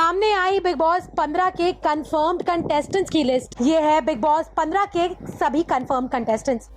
सामने आई big boss 15 के confirmed contestants की लिस्ट। ये है बिग बॉस 15 के सभी कंफर्म्ड कंटेस्टेंट्स।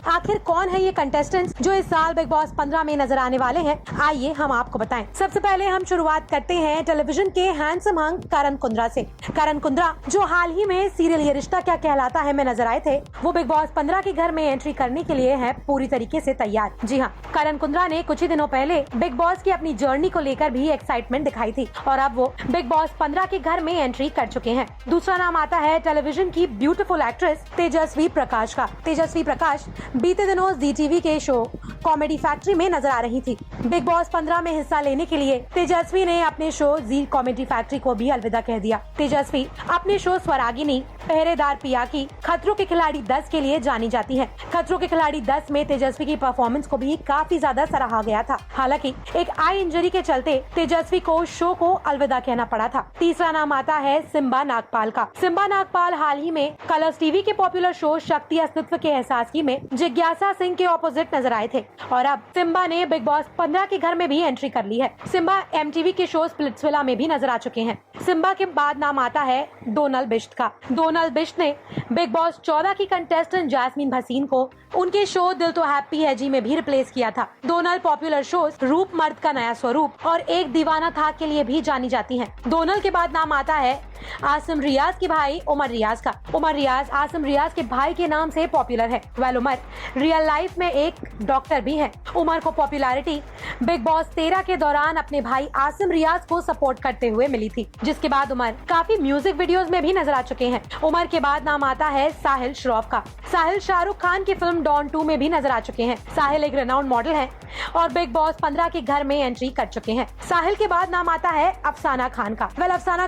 आखिर कौन है ये कंटेस्टेंट्स जो इस साल बिग बॉस 15 में नजर आने वाले हैं, आइए हम आपको बताएं। सबसे पहले हम शुरुआत करते हैं टेलीविजन के हैंडसम हंक करण कुंद्रा से। करण कुंद्रा जो हाल ही में सीरियल ये रिश्ता क्या कहलाता है में नजर आए थे, वो बिग बॉस 15 के घर में एंट्री करने के लिए है पूरी तरीके से तैयार। जी हाँ, करण कुंद्रा ने कुछ ही दिनों पहले बिग बॉस की अपनी जर्नी को लेकर भी एक्साइटमेंट दिखाई थी और अब वो बिग बॉस 15 के घर में एंट्री कर चुके हैं। दूसरा नाम आता है टेलीविजन की ब्यूटीफुल एक्ट्रेस तेजस्वी प्रकाश का। तेजस्वी प्रकाश बीते दिनों जी टीवी के शो कॉमेडी फैक्ट्री में नजर आ रही थी। बिग बॉस 15 में हिस्सा लेने के लिए तेजस्वी ने अपने शो जी कॉमेडी फैक्ट्री को भी अलविदा कह दिया। तेजस्वी अपने शो स्वरागिनी, पहरेदार पियाकी, खतरों के खिलाड़ी 10 के लिए जानी जाती है। खतरों के खिलाड़ी 10 में तेजस्वी की परफॉर्मेंस को भी काफी ज्यादा सराहा गया था। हालांकि एक आई इंजरी के चलते तेजस्वी को शो को अलविदा कहना पड़ा था। तीसरा नाम आता है सिम्बा नागपाल का। सिम्बा नागपाल हाल ही में कलर्स टीवी के पॉपुलर शो शक्ति अस्तित्व के एहसास की में जिज्ञासा सिंह के ऑपोजिट नजर आए थे और अब सिम्बा ने बिग बॉस 15 के घर में भी एंट्री कर ली है। सिम्बा एमटीवी के शो स्प्लिट्सविला में भी नजर आ चुके हैं। सिम्बा के बाद नाम आता है डोनाल्ड बिश्त का। डोनाल्ड बिश्त ने बिग बॉस 14 की कंटेस्टेंट जैस्मीन भसीन को उनके शो दिल तो हैप्पी है जी में भी रिप्लेस किया था। डोनाल्ड पॉपुलर शोज रूप मर्द का नया स्वरूप और एक दीवाना था के लिए भी जानी जाती हैं। डोनाल्ड के बाद नाम आता है आसिम रियाज के भाई उमर रियाज का। उमर रियाज आसिम रियाज के भाई के नाम से पॉपुलर है। उमर रियल लाइफ में एक डॉक्टर भी है। उमर को पॉपुलैरिटी बिग बॉस 13 के दौरान अपने भाई आसिम रियाज को सपोर्ट करते हुए मिली थी, जिसके बाद उमर काफी म्यूजिक वीडियोस में भी नजर आ चुके हैं। उमर के बाद नाम आता है साहिल श्रॉफ का। साहिल शाहरुख खान की फिल्म डॉन 2 में भी नजर आ चुके हैं। साहिल एक रेनाउंड मॉडल है और बिग बॉस 15 के घर में एंट्री कर चुके हैं। साहिल के बाद नाम आता है अफसाना खान का। अफसाना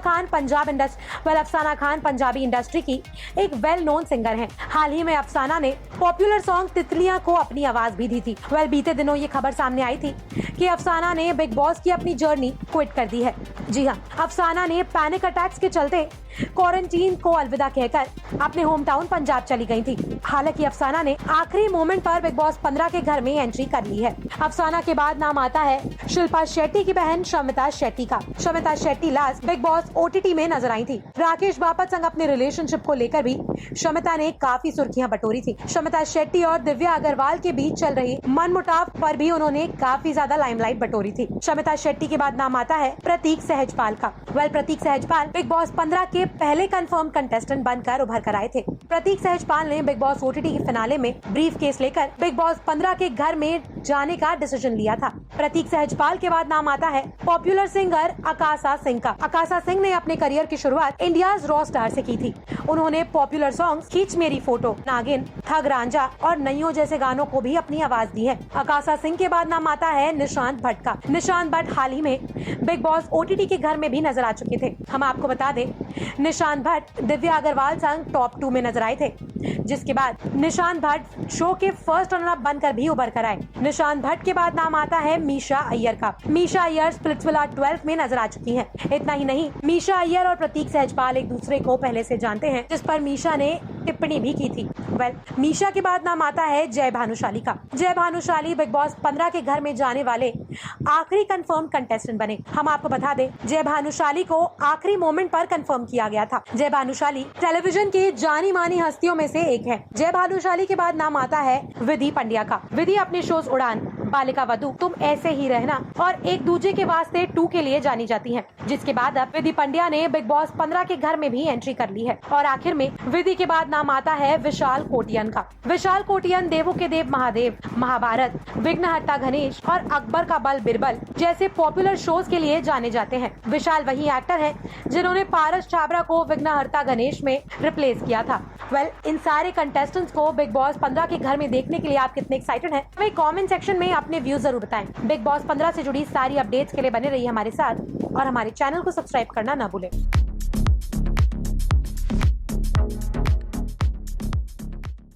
खान पंजाबी इंडस्ट्री की एक वेल नोन सिंगर हैं। हाल ही में अफसाना ने पॉपुलर सॉन्ग तितलियां को अपनी आवाज भी दी थी। बीते दिनों ये खबर सामने आई थी कि अफसाना ने बिग बॉस की अपनी जर्नी क्विट कर दी है। जी हाँ, अफसाना ने पैनिक अटैक्स के चलते क्वारंटीन को अलविदा कहकर अपने होम टाउन पंजाब चली गई थी। हालांकि अफसाना ने आखिरी मोमेंट पर बिग बॉस 15 के घर में एंट्री कर ली है। अफसाना के बाद नाम आता है शिल्पा शेट्टी की बहन शमिता शेट्टी का। Shamita Shetty last big boss OTT में नजर आई थी। राकेश बापट संग अपने रिलेशनशिप को लेकर भी शमिता ने काफी सुर्खियां बटोरी थी। शमिता शेट्टी और दिव्या अग्रवाल के बीच चल रही मनमुटाव पर भी उन्होंने काफी ज्यादा लाइमलाइट बटोरी थी। शमिता शेट्टी के बाद नाम आता है प्रतीक सहजपाल का। प्रतीक सहजपाल बिग बॉस 15 के पहले कंफर्म कंटेस्टेंट बनकर उभर कर आए थे। प्रतीक सहजपाल ने बिग बॉस ओटीटी के फिनाले में ब्रीफ केस लेकर बिग बॉस 15 के घर में जाने का डिसीजन लिया था। प्रतीक सहजपाल के बाद नाम आता है पॉपुलर सिंगर आकाशा सिंह का। आकाशा सिंह ने अपने करियर की शुरुआत इंडियाज रॉ स्टार से की थी। उन्होंने पॉपुलर सॉन्ग्स खींच मेरी फोटो, नागिन, ठग रांझा और नैयो जैसे गानों को भी अपनी आवाज दी है। आकाशा सिंह के बाद नाम आता है निशांत भट्ट का। निशांत भट्ट हाल ही में बिग बॉस ओटीटी के घर में भी नजर आ चुके थे। हम आपको बता दें, निशांत भट्ट दिव्या अग्रवाल संग टॉप 2 में नजर आए थे, जिसके बाद निशांत भट्ट शो के फर्स्ट रनर अप बनकर भी उभर कर आए। निशांत भट्ट के बाद नाम आता है मीशा अय्यर का। मीशा अय्यर स्प्लिट्सविला 12 में नजर आ चुकी हैं। इतना ही नहीं, मीशा अय्यर और प्रतीक सहजपाल एक दूसरे को पहले से जानते हैं, जिस पर मीशा ने टिप्पणी भी की थी। मीशा के बाद नाम आता है जय भानुशाली का। जय भानुशाली बिग बॉस 15 के घर में जाने वाले आखिरी कंफर्म कंटेस्टेंट बने। हम आपको बता दें, जय भानुशाली को आखिरी मोमेंट पर कंफर्म किया गया था। जय भानुशाली टेलीविजन की जानी मानी हस्तियों में से एक है। जय भानुशाली के बाद नाम आता है विधि पंड्या का। विधि अपने शोज उड़ान, बालिका वधू, तुम ऐसे ही रहना और एक दूजे के वास्ते 2 के लिए जानी जाती हैं। जिसके बाद अब विधि पंड्या ने बिग बॉस 15 के घर में भी एंट्री कर ली है। और आखिर में विधि के बाद नाम आता है विशाल कोटियन का। विशाल कोटियन देवों के देव महादेव, महाभारत, विघ्नहर्ता गणेश और अकबर का बल बिरबल जैसे पॉपुलर शोज के लिए जाने जाते हैं। विशाल वही एक्टर है जिन्होंने पारस छाबरा को विघ्नहर्ता गणेश में रिप्लेस किया था। इन सारे कंटेस्टेंट्स को बिग बॉस 15 के घर में देखने के लिए आप कितने एक्साइटेड हैं? हमें कमेंट सेक्शन में अपने व्यूज जरूर बताएं। बिग बॉस 15 से जुड़ी सारी अपडेट्स के लिए बने रहिए हमारे साथ और हमारे चैनल को सब्सक्राइब करना ना भूलें।